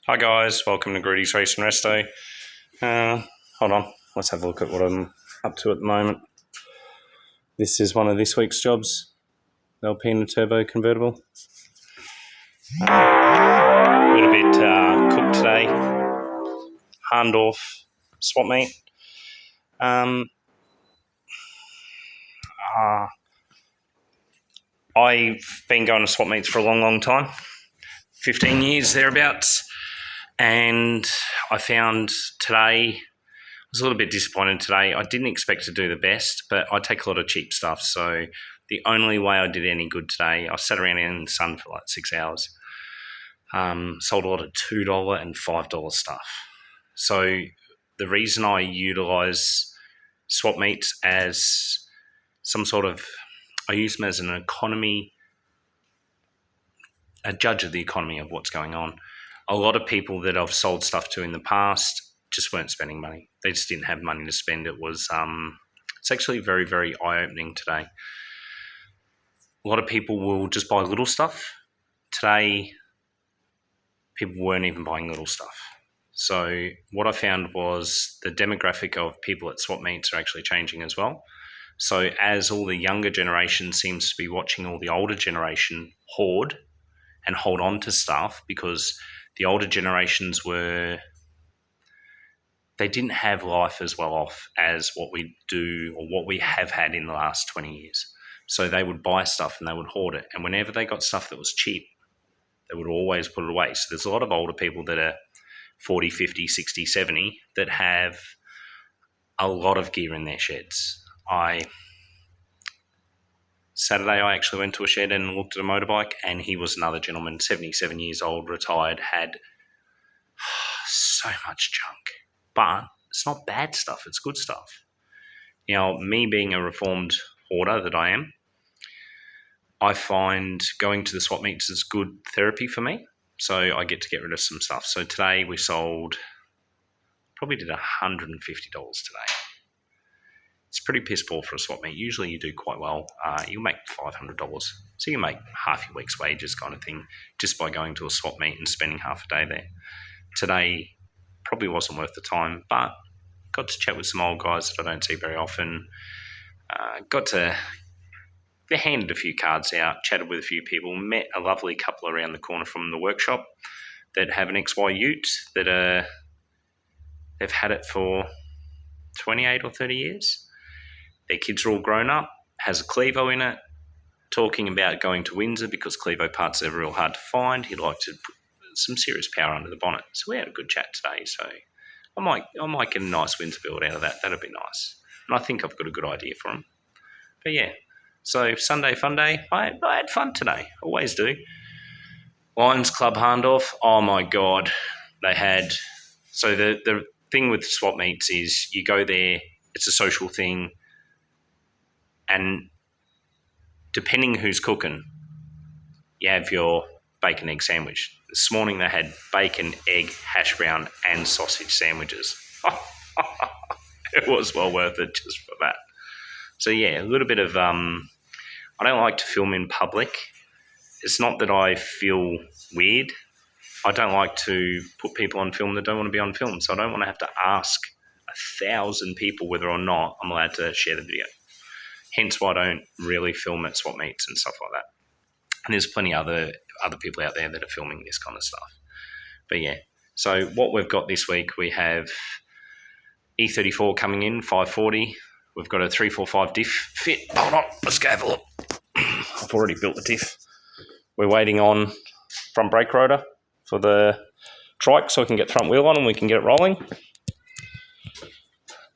Hi guys, welcome to Grudy's Race and Resto. Hold on, let's have a look at what I'm up to at the moment. This is one of this week's jobs, the Alpina Turbo convertible. A little bit cooked today. Harndorf swap meet. I've been going to swap meets for a long time, 15 years thereabouts, and I found today, I was a little bit disappointed today. I didn't expect to do the best, but I take a lot of cheap stuff, so the only way I did any good today, I sat around in the sun for like 6 hours. Sold a lot of $2 and $5 stuff. So the reason I utilise swap meets as some sort of, I use them as an economy, a judge of the economy of what's going on. A lot of people that I've sold stuff to in the past just weren't spending money. They just didn't have money to spend. It was, it's actually very, very eye-opening today. A lot of people will just buy little stuff. Today, people weren't even buying little stuff. So what I found was the demographic of people at swap meets are actually changing as well. So as all the younger generation seems to be watching all the older generation hoard and hold on to stuff, because the older generations they didn't have life as well off as what we do or what we have had in the last 20 years. So they would buy stuff and they would hoard it. And whenever they got stuff that was cheap, they would always put it away. So there's a lot of older people that are 40, 50, 60, 70 that have a lot of gear in their sheds. Saturday, I actually went to a shed and looked at a motorbike, and he was another gentleman, 77 years old, retired, had so much junk. But it's not bad stuff, it's good stuff. Now, me being a reformed hoarder that I am, I find going to the swap meets is good therapy for me. So I get to get rid of some stuff. So today we sold, probably did $150 today. It's pretty piss poor for a swap meet. Usually you do quite well. You'll make $500. So you make half your week's wages kind of thing just by going to a swap meet and spending half a day there. Today probably wasn't worth the time, but got to chat with some old guys that I don't see very often. They handed a few cards out, chatted with a few people, met a lovely couple around the corner from the workshop that have an XY Ute that they've had it for 28 or 30 years. Their kids are all grown up, has a Clevo in it, talking about going to Windsor because Clevo parts are real hard to find. He'd like to put some serious power under the bonnet. So we had a good chat today. So I might get a nice Windsor build out of that. That'd be nice. And I think I've got a good idea for him. But yeah, so Sunday fun day. I had fun today. Always do. Lions Club Harndorf. Oh my God. They had, so the thing with swap meets is you go there, it's a social thing, and depending who's cooking, you have your bacon egg sandwich. This morning they had bacon, egg, hash brown, and sausage sandwiches. It was well worth it just for that. So yeah, a little bit of, I don't like to film in public. It's not that I feel weird. I don't like to put people on film that don't want to be on film. So I don't want to have to ask 1,000 people whether or not I'm allowed to share the video. Hence why I don't really film at swap meets and stuff like that. And there's plenty of other people out there that are filming this kind of stuff. But yeah, so what we've got this week, we have E34 coming in, 540. We've got a 345 diff fit. Hold on, let's go have a look. I've already built the diff. We're waiting on front brake rotor for the trike so we can get front wheel on and we can get it rolling.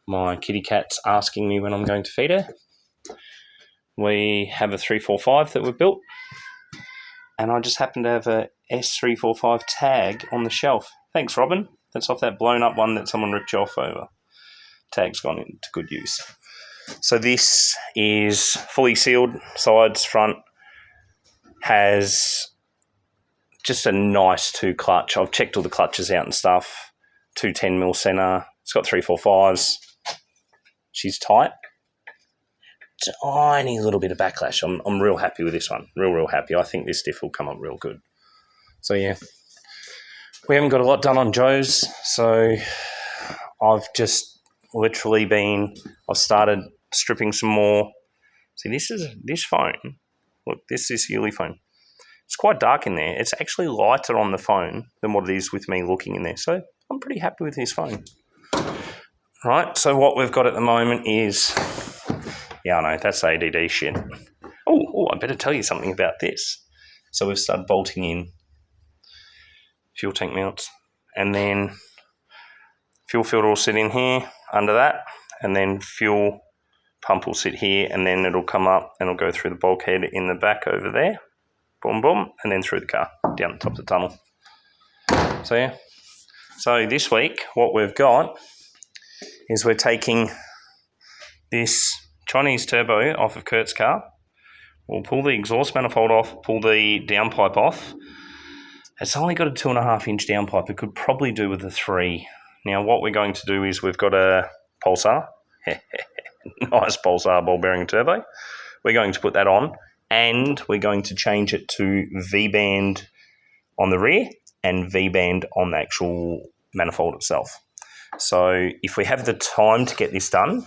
My kitty cat's asking me when I'm going to feed her. We have a 345 that we've built, and I just happen to have a S345 tag on the shelf. Thanks, Robin. That's off that blown up one that someone ripped you off over. Tag's gone into good use. So this is fully sealed, sides, front, has just a nice 2 clutch. I've checked all the clutches out and stuff. 2 10mm centre. It's got 345s. She's tight. Tiny little bit of backlash. I'm real happy with this one. Real happy. I think this diff will come up real good. So yeah, We haven't got a lot done on Joe's, so I've just literally I've started stripping some more. See, this phone. Look, this Yuli phone. It's quite dark in there. It's actually lighter on the phone than what it is with me looking in there. So I'm pretty happy with this phone. Right, so what we've got at the moment is, yeah, I know, that's ADD shit. Oh, I better tell you something about this. So we've started bolting in fuel tank mounts, and then fuel filter will sit in here under that, and then fuel pump will sit here, and then it'll come up and it'll go through the bulkhead in the back over there, boom, boom, and then through the car, down the top of the tunnel. So yeah. So this week, what we've got is we're taking this Chinese turbo off of Kurt's car. We'll pull the exhaust manifold off, pull the downpipe off. It's only got a 2.5 inch downpipe. It could probably do with a 3. Now what we're going to do is we've got a Pulsar, nice Pulsar ball bearing turbo. We're going to put that on, and we're going to change it to V-band on the rear and V-band on the actual manifold itself. So if we have the time to get this done,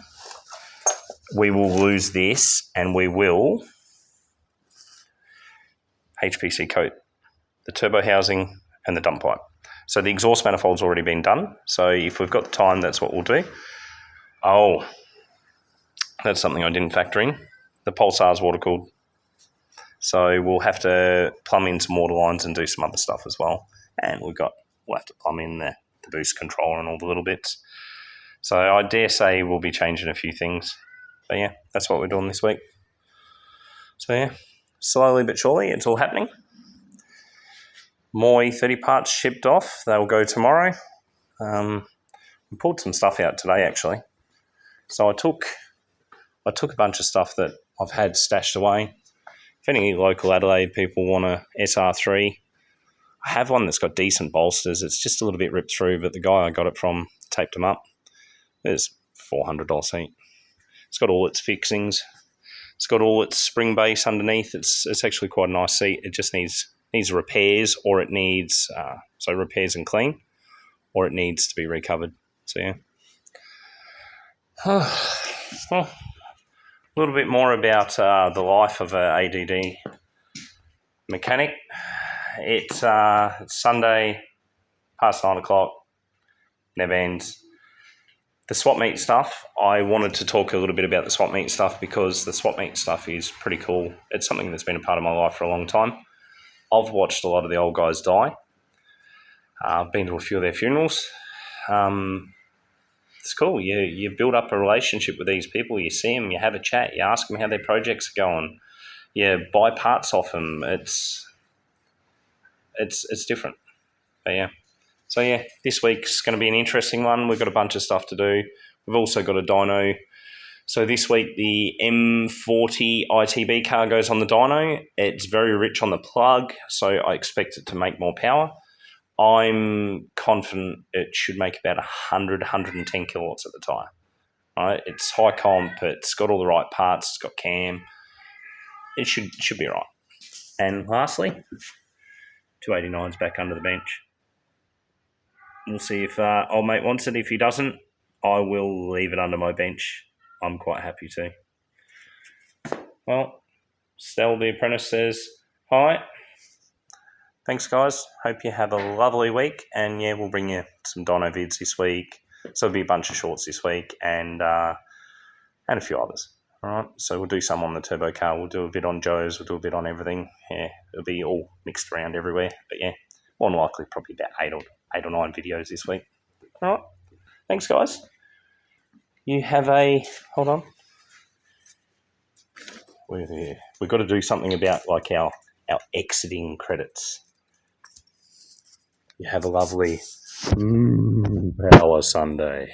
we will lose this and we will HPC coat the turbo housing and the dump pipe. So the exhaust manifold's already been done. So if we've got the time, that's what we'll do. Oh, that's something I didn't factor in. The Pulsar's water cooled. So we'll have to plumb in some water lines and do some other stuff as well. And we'll have to plumb in the boost controller and all the little bits. So I dare say we'll be changing a few things. But yeah, that's what we're doing this week. So yeah, slowly but surely it's all happening. More E30 parts shipped off. They'll go tomorrow. We pulled some stuff out today actually. So I took a bunch of stuff that I've had stashed away. If any local Adelaide people want a SR3, I have one that's got decent bolsters. It's just a little bit ripped through, but the guy I got it from taped them up. It's $400 seat. It's got all its fixings. It's got all its spring base underneath. It's actually quite a nice seat. It just needs repairs, or it needs repairs and clean, or it needs to be recovered. So yeah. Well, a little bit more about the life of a ADD mechanic. It's Sunday, past 9 o'clock, never ends. The swap meet stuff, I wanted to talk a little bit about the swap meet stuff because the swap meet stuff is pretty cool. It's something that's been a part of my life for a long time. I've watched a lot of the old guys die. I've been to a few of their funerals. It's cool. You build up a relationship with these people. You see them, you have a chat, you ask them how their projects are going. You buy parts off them. It's different. But yeah. So yeah, this week's going to be an interesting one. We've got a bunch of stuff to do. We've also got a dyno. So this week the M40 ITB car goes on the dyno. It's very rich on the plug, so I expect it to make more power. I'm confident it should make about 100, 110 kilowatts at the tyre. Right? It's high comp. It's got all the right parts. It's got cam. It should be right. And lastly, 289's back under the bench. We'll see if old mate wants it. If he doesn't, I will leave it under my bench. I'm quite happy to. Well, Stell the apprentice says hi. Thanks, guys. Hope you have a lovely week. And yeah, we'll bring you some dyno vids this week. So there'll be a bunch of shorts this week and a few others. All right. So we'll do some on the turbo car. We'll do a bit on Joe's. We'll do a bit on everything. Yeah, it'll be all mixed around everywhere. But yeah, more than likely, probably about 8 or 9 videos this week. All right. Thanks, guys. You have hold on. We've got to do something about like our exiting credits. You have a lovely Power Sunday.